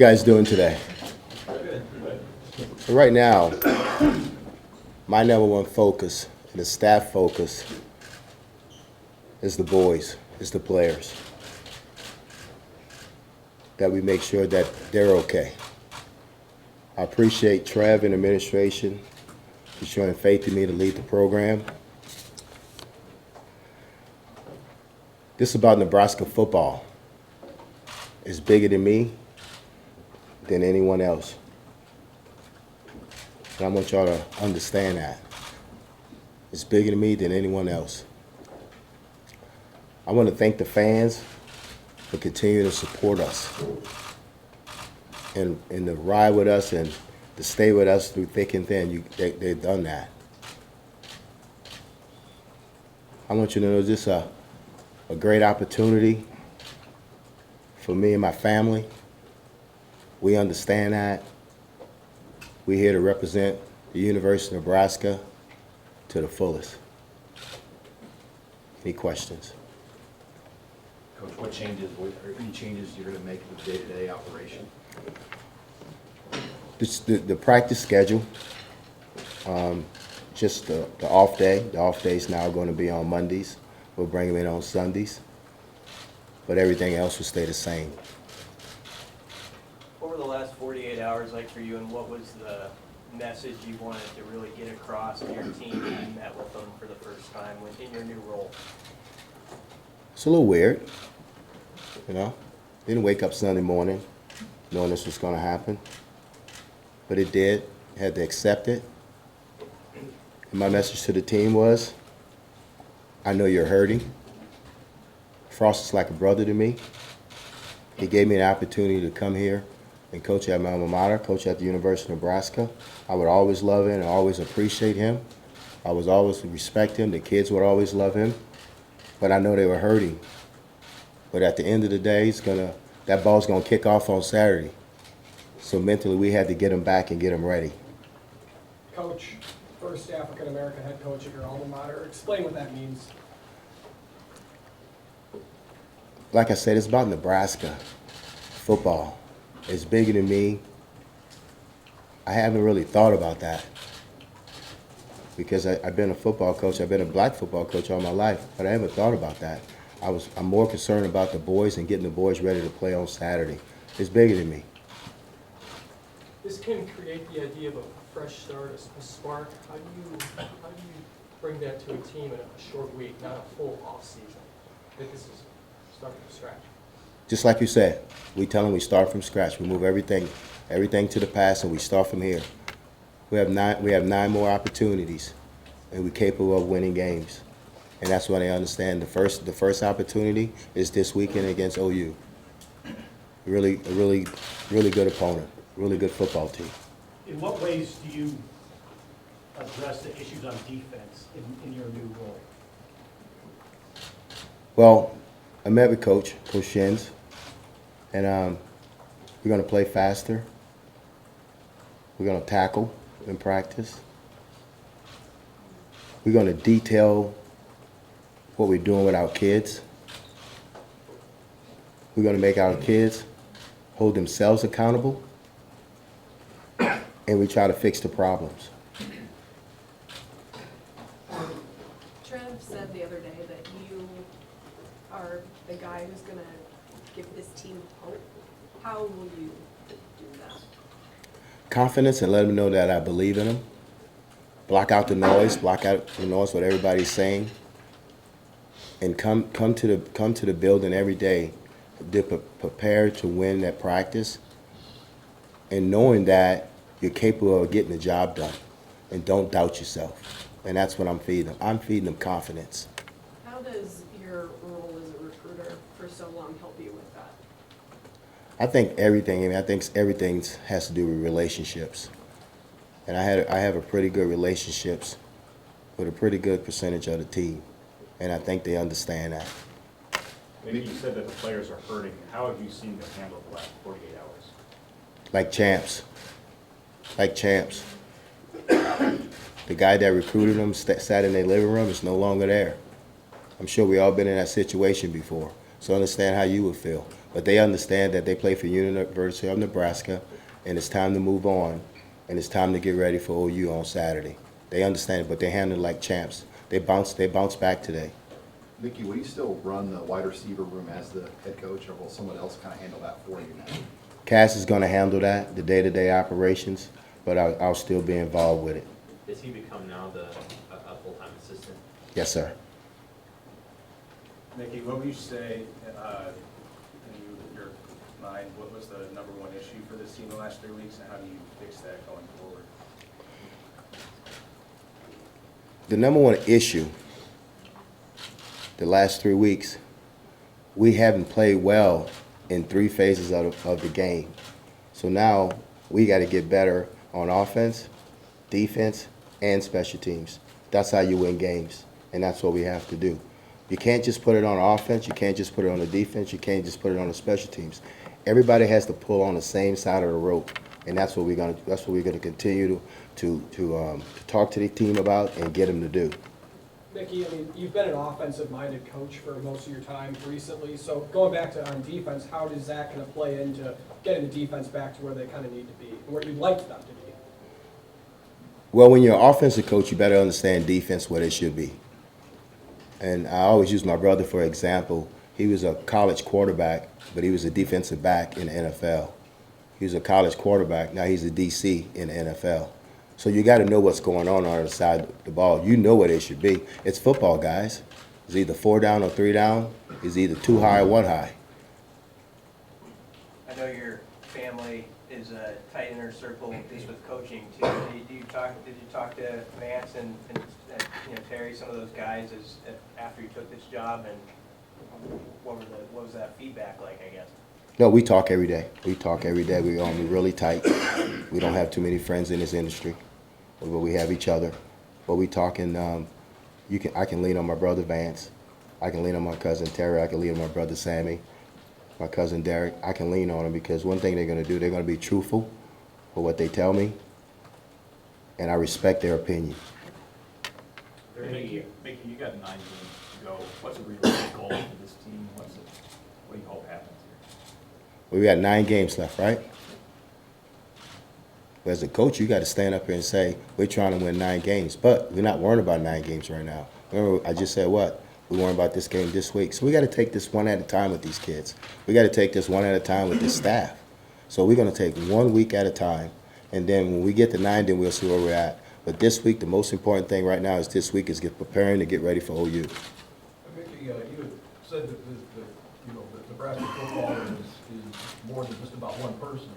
You guys doing today? So right now, my number one focus and the staff focus is the boys, is the players. That we make sure that they're okay. I appreciate Trev and administration for showing faith in me to lead the program. This is about Nebraska football. It's bigger than me, than anyone else. And I want y'all to understand that. It's bigger than me than anyone else. I want to thank the fans for continuing to support us and to ride with us and to stay with us through thick and thin. They've done that. I want you to know this is a great opportunity for me and my family. We understand that. We're here to represent the University of Nebraska to the fullest. Any questions? Coach, what changes, or any changes you're going to make to the day-to-day operation? The practice schedule, just the off day. The off day is now going to be on Mondays. We'll bring them in on Sundays. But everything else will stay the same. What were the last 48 hours like for you, and what was the message you wanted to really get across to your team when you met with them for the first time in your new role? It's a little weird, you know. Didn't wake up Sunday morning knowing this was going to happen, but it did. Had to accept it. And my message to the team was, I know you're hurting. Frost is like a brother to me. He gave me an opportunity to come here and coach at my alma mater, coach at the University of Nebraska. I would always love him and always appreciate him. I was always respect him. The kids would always love him. But I know they were hurting. But at the end of the day, that ball's gonna kick off on Saturday. So mentally, we had to get him back and get him ready. Coach, first African-American head coach at your alma mater. Explain what that means. Like I said, it's about Nebraska football. It's bigger than me. I haven't really thought about that because I've been a football coach. I've been a black football coach all my life, but I haven't thought about that. I'm more concerned about the boys and getting the boys ready to play on Saturday. It's bigger than me. This can create the idea of a fresh start, a spark. How do you bring that to a team in a short week, not a full off season? That this is starting from scratch. Just like you said, we tell them we start from scratch. We move everything to the past, and we start from here. We have 9 more opportunities, and we're capable of winning games. And that's why they understand the first opportunity is this weekend against OU. A really good opponent, really good football team. In what ways do you address the issues on defense in your new role? Well, I met with Coach Shins, and we're going to play faster. We're going to tackle in practice. We're going to detail what we're doing with our kids. We're going to make our kids hold themselves accountable, and we try to fix the problems. Trev said the other day that you are the guy who's going to give this team hope. How will you do that? Confidence, and let them know that I believe in them. Block out the noise what everybody's saying, and come to the building every day, prepared to win that practice, and knowing that you're capable of getting the job done, and don't doubt yourself. And that's what I'm feeding them. I'm feeding them confidence. How does your role as a recruiter for so long help you with that? I think everything has to do with relationships. And I have a pretty good relationships with a pretty good percentage of the team. And I think they understand that. Maybe you said that the players are hurting. How have you seen them handle the last 48 hours? Like champs. Like champs. The guy that recruited them sat in their living room is no longer there. I'm sure we all been in that situation before. So understand how you would feel. But they understand that they play for University of Nebraska, and it's time to move on, and it's time to get ready for OU on Saturday. They understand it, but they handle it like champs. They bounce back today. Mickey, will you still run the wide receiver room as the head coach, or will someone else kind of handle that for you now? Cass is going to handle that, the day-to-day operations, but I'll still be involved with it. Has he become now a full-time assistant? Yes, sir. Mickey, what would you say, in your mind, what was the number one issue for this team the last 3 weeks, and how do you fix that going forward? The number one issue the last 3 weeks, we haven't played well in 3 phases of the game. So now we got to get better on offense, defense, and special teams. That's how you win games, and that's what we have to do. You can't just put it on offense. You can't just put it on the defense. You can't just put it on the special teams. Everybody has to pull on the same side of the rope, and that's what we're gonna continue to talk to the team about and get them to do. Mickey, I mean, you've been an offensive-minded coach for most of your time recently, so going back to on defense, how is that going to play into getting the defense back to where they kind of need to be, and where you'd like them to be? Well, when you're an offensive coach, you better understand defense where they should be. And I always use my brother for example. He was a college quarterback, but he was a defensive back in the NFL. He was a college quarterback. Now he's a DC in the NFL. So you got to know what's going on the other side of the ball. You know where they should be. It's football, guys. It's either 4 down or 3 down. It's either 2 high or 1 high. I know your family is a tight inner circle, at least with coaching too. Did you talk to Vance and Terry, some of those guys, after you took this job, and what was that feedback like, I guess? No, we talk every day. We talk every day. We're really tight. We don't have too many friends in this industry, but we have each other. But we talk, and I can lean on my brother Vance. I can lean on my cousin Terry. I can lean on my brother Sammy, my cousin Derek. I can lean on them because one thing they're going to do, they're going to be truthful with what they tell me, and I respect their opinion. Mickey, you got 9 games to go. What's a realistic goal for this team? What do you hope happens here? Well, we got 9 games left, right? But as a coach, you got to stand up here and say, we're trying to win 9 games. But we're not worrying about 9 games right now. Remember, I just said what? We're worrying about this game this week. So we got to take this one at a time with these kids. We got to take this one at a time with this staff. So we're going to take 1 week at a time. And then when we get to 9, then we'll see where we're at. But this week, the most important thing right now is this week is preparing to get ready for OU. Mickey, you had said that that Nebraska football is more than just about one person.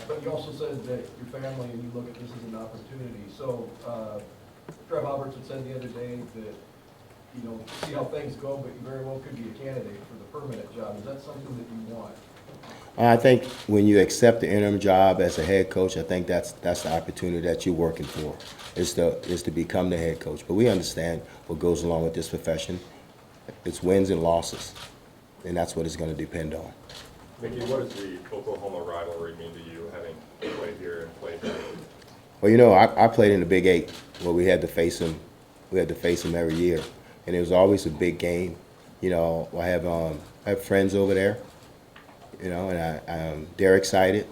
But you also said that your family and you look at this as an opportunity. So Trev Alberts had said the other day that, see how things go, but you very well could be a candidate for the permanent job. Is that something that you want? I think when you accept the interim job as a head coach, I think that's the opportunity that you're working for, is to become the head coach. But we understand what goes along with this profession. It's wins and losses, and that's what it's going to depend on. Mickey, what does the Oklahoma rivalry mean to you, having played here and played there? Well, I played in the Big 8 where we had to face them. We had to face them every year, and it was always a big game. I have friends over there. And they're excited,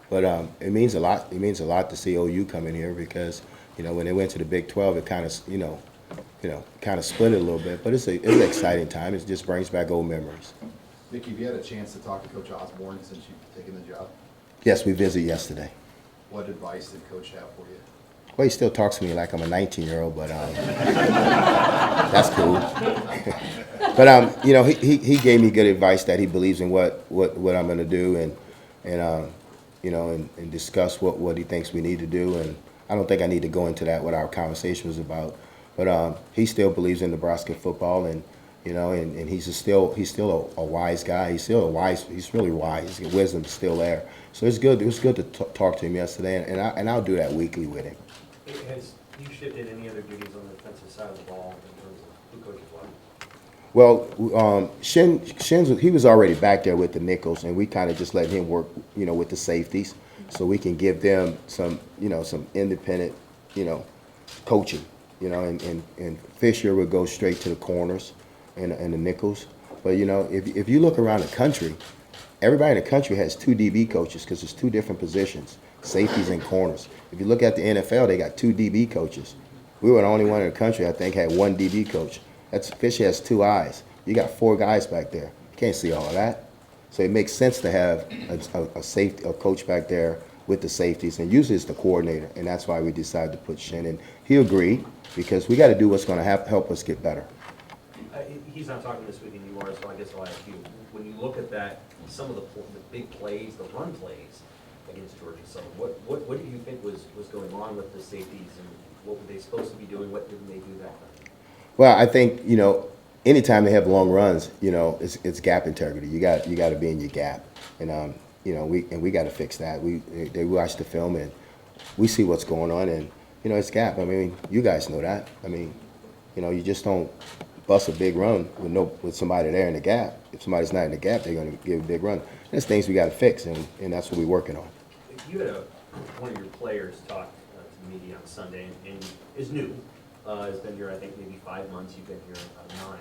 but it means a lot. It means a lot to see OU come in here because when they went to the Big 12, it kind of kind of split it a little bit. But it's an exciting time. It just brings back old memories. Mickey, have you had a chance to talk to Coach Osborne since you've taken the job? Yes, we visited yesterday. What advice did Coach have for you? Well, he still talks to me like I'm a 19-year-old, but that's cool. But he gave me good advice that he believes in what I'm going to do, and discuss what he thinks we need to do. And I don't think I need to go into that what our conversation was about. But he still believes in Nebraska football, and he's still a wise guy. He's really wise. His wisdom's still there. So it's good. It was good to talk to him yesterday, and I'll do that weekly with him. Has you shifted any other duties on the defensive side of the ball in terms of who coaches what? Well, Shin's he was already back there with the nickels, and we kind of just let him work, with the safeties, so we can give them some independent, coaching, and Fisher would go straight to the corners and the nickels. But if you look around the country, everybody in the country has 2 DB coaches because it's 2 different positions, safeties and corners. If you look at the NFL, they got 2 DB coaches. We were the only one in the country, I think, had 1 DB coach. Fish has 2 eyes. You got 4 guys back there. You can't see all of that. So it makes sense to have a coach back there with the safeties, and usually it's the coordinator, and that's why we decided to put Shin in. He agreed, because we got to do what's going to help us get better. He's not talking this week, and you are, so I guess I'll ask you. When you look at that, some of the big plays, the run plays against Georgia Southern, what do you think was going on with the safeties, and what were they supposed to be doing? What didn't they do that time? Well, I think, anytime they have long runs, it's gap integrity. You got to be in your gap, and we got to fix that. They watch the film and we see what's going on, and it's gap. I mean, you guys know that. I mean, you just don't bust a big run with somebody there in the gap. If somebody's not in the gap, they're going to give a big run. There's things we got to fix, and that's what we're working on. You had one of your players talk to the media on Sunday, and is new. Has been here, I think, maybe 5 months. You've been here 9.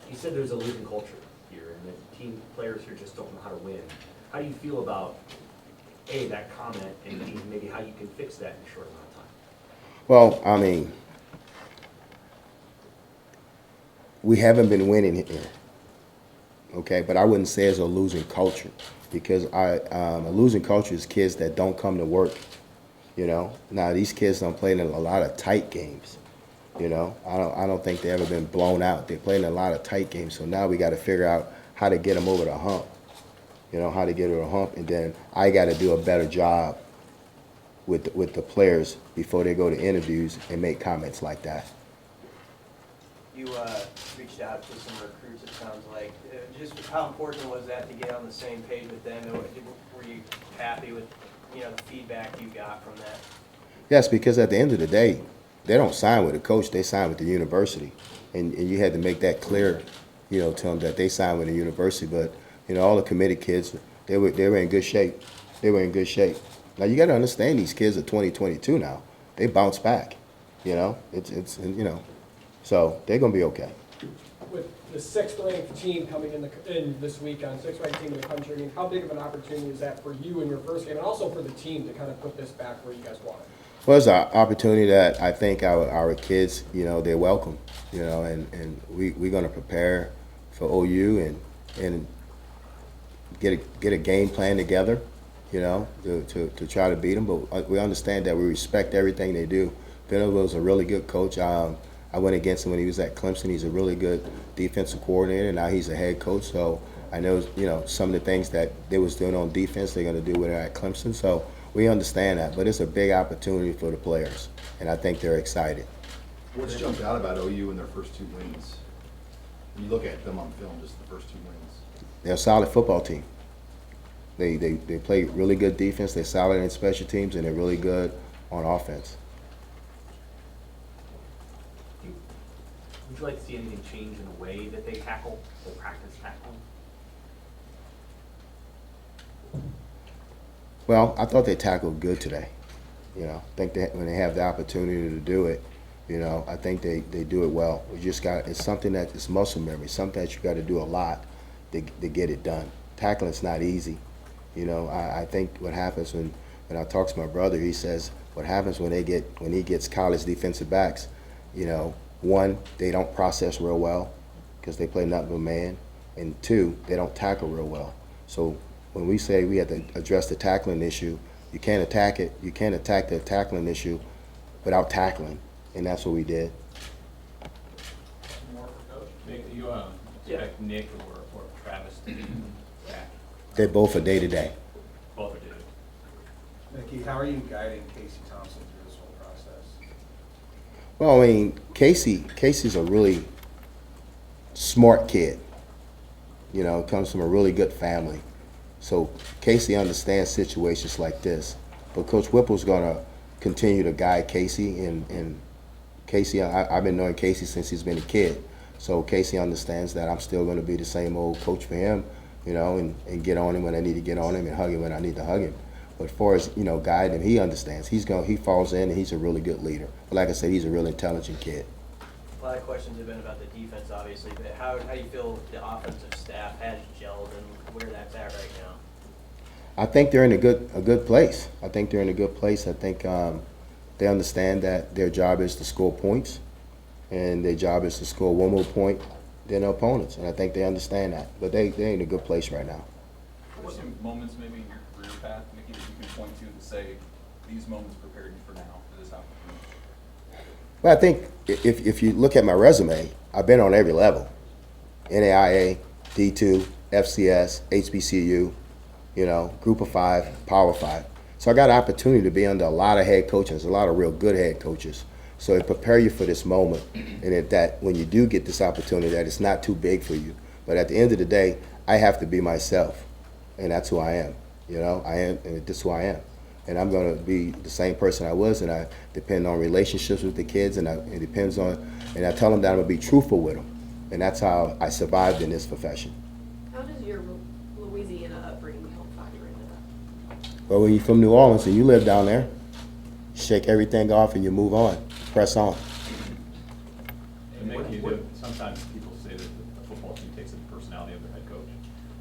He said there's a losing culture here, and that team players here just don't know how to win. How do you feel about, A, that comment, and B, maybe how you can fix that in a short amount of time? Well, I mean, we haven't been winning here, okay? But I wouldn't say it's a losing culture, because a losing culture is kids that don't come to work, Now, these kids don't play in a lot of tight games, I don't think they've ever been blown out. They played in a lot of tight games, so now we got to figure out how to get them over the hump, how to get over the hump, and then I got to do a better job with the players before they go to interviews and make comments like that. You reached out to some recruits, it sounds like. Just how important was that to get on the same page with them? And were you happy with, the feedback you got from that? Yes, because at the end of the day, they don't sign with a coach, they sign with the university. And you had to make that clear, to them that they signed with the university. But, all the committed kids, they were in good shape. They were in good shape. Now, you got to understand, these kids are 2022 now. They bounce back, so they're going to be okay. With the 6th ranked team coming in this weekend, 6th ranked team in the country, I mean, how big of an opportunity is that for you in your first game, and also for the team to kind of put this back where you guys want it? Well, it's an opportunity that I think our kids, they're welcome, and we're going to prepare for OU and get a game plan together, to try to beat them. But we understand that we respect everything they do. Venables is a really good coach. I went against him when he was at Clemson. He's a really good defensive coordinator. Now he's a head coach. So I know, some of the things that they was doing on defense, they're going to do with it at Clemson. So we understand that. But it's a big opportunity for the players, and I think they're excited. What's jumped out about OU in their first 2 wins? When you look at them on film, just the first 2 wins. They're a solid football team. They play really good defense. They're solid in special teams, and they're really good on offense. Would you like to see anything change in the way that they tackle, the practice tackling? Well, I thought they tackled good today. I think that when they have the opportunity to do it, I think they do it well. It's something that is muscle memory, something that you got to do a lot to get it done. Tackling's not easy. I think what happens when I talk to my brother, he says what happens when he gets college defensive backs, one, they don't process real well because they play nothing but man, and 2, they don't tackle real well. So when we say we have to address the tackling issue, you can't attack it. You can't attack the tackling issue without tackling, and that's what we did. More for Coach. Nick, do you expect Nick or Travis to be back? They're both a day-to-day. Both are due. Nikki, how are you guiding Casey Thompson through this whole process? Well, I mean, Casey's a really smart kid. Comes from a really good family. So Casey understands situations like this. But Coach Whipple's going to continue to guide Casey. And Casey, I've been knowing Casey since he's been a kid. So Casey understands that I'm still going to be the same old coach for him, and get on him when I need to get on him and hug him when I need to hug him. But as far as, guiding him, he understands. He falls in, and he's a really good leader. But like I said, he's a really intelligent kid. A lot of questions have been about the defense, obviously, but how do you feel the offensive staff has gelled and where that's at right now? I think they're in a good place. I think they're in a good place. I think they understand that their job is to score points, and their job is to score one more point than their opponents. And I think they understand that. But they're in a good place right now. What are some moments maybe in your career path, Mickey, that you can point to say these moments prepared you for now, for this opportunity? Well, I think if you look at my resume, I've been on every level. NAIA, D2, FCS, HBCU, Group of 5, Power 5. So I got an opportunity to be under a lot of head coaches, a lot of real good head coaches. So it prepare you for this moment, and that when you do get this opportunity, that it's not too big for you. But at the end of the day, I have to be myself, and that's who I am. I am, and this is who I am. And I'm going to be the same person I was, and I depend on relationships with the kids, and it depends on, and I tell them that I'm going to be truthful with them. And that's how I survived in this profession. How does your Louisiana upbringing help factor into that? Well, when you're from New Orleans and you live down there, shake everything off and you move on, press on. And Mickey, sometimes people say that the football team takes the personality of their head coach.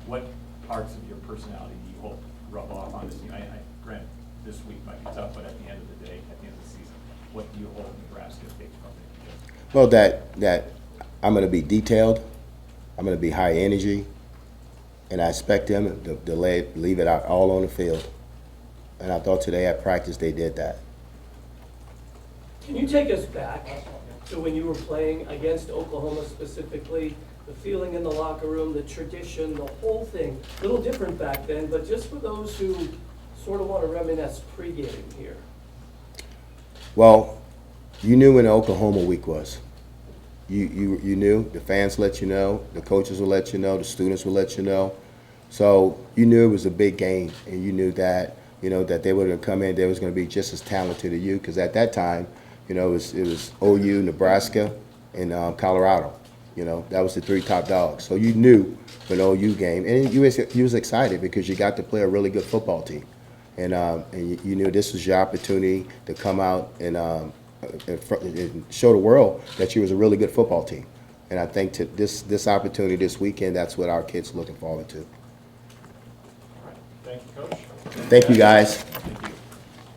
What parts of your personality do you hope rub off on this team? Granted, this week might be tough, but at the end of the day, at the end of the season, what do you hope Nebraska takes from it? Well, that I'm going to be detailed, I'm going to be high energy, and I expect them to leave it out all on the field. And I thought today at practice they did that. Can you take us back to when you were playing against Oklahoma specifically, the feeling in the locker room, the tradition, the whole thing? A little different back then, but just for those who sort of want to reminisce pregame here. Well, you knew when the Oklahoma week was. You knew, the fans let you know, the coaches will let you know, the students will let you know. So you knew it was a big game, and you knew that, that they were going to come in, they was going to be just as talented as you, because at that time, it was OU, Nebraska, and Colorado. That was the 3 top dogs. So you knew for the OU game, and you was excited because you got to play a really good football team. And you knew this was your opportunity to come out and show the world that you was a really good football team. And I think this opportunity this weekend, that's what our kids are looking forward to. Thank you, Coach. Thank you, guys.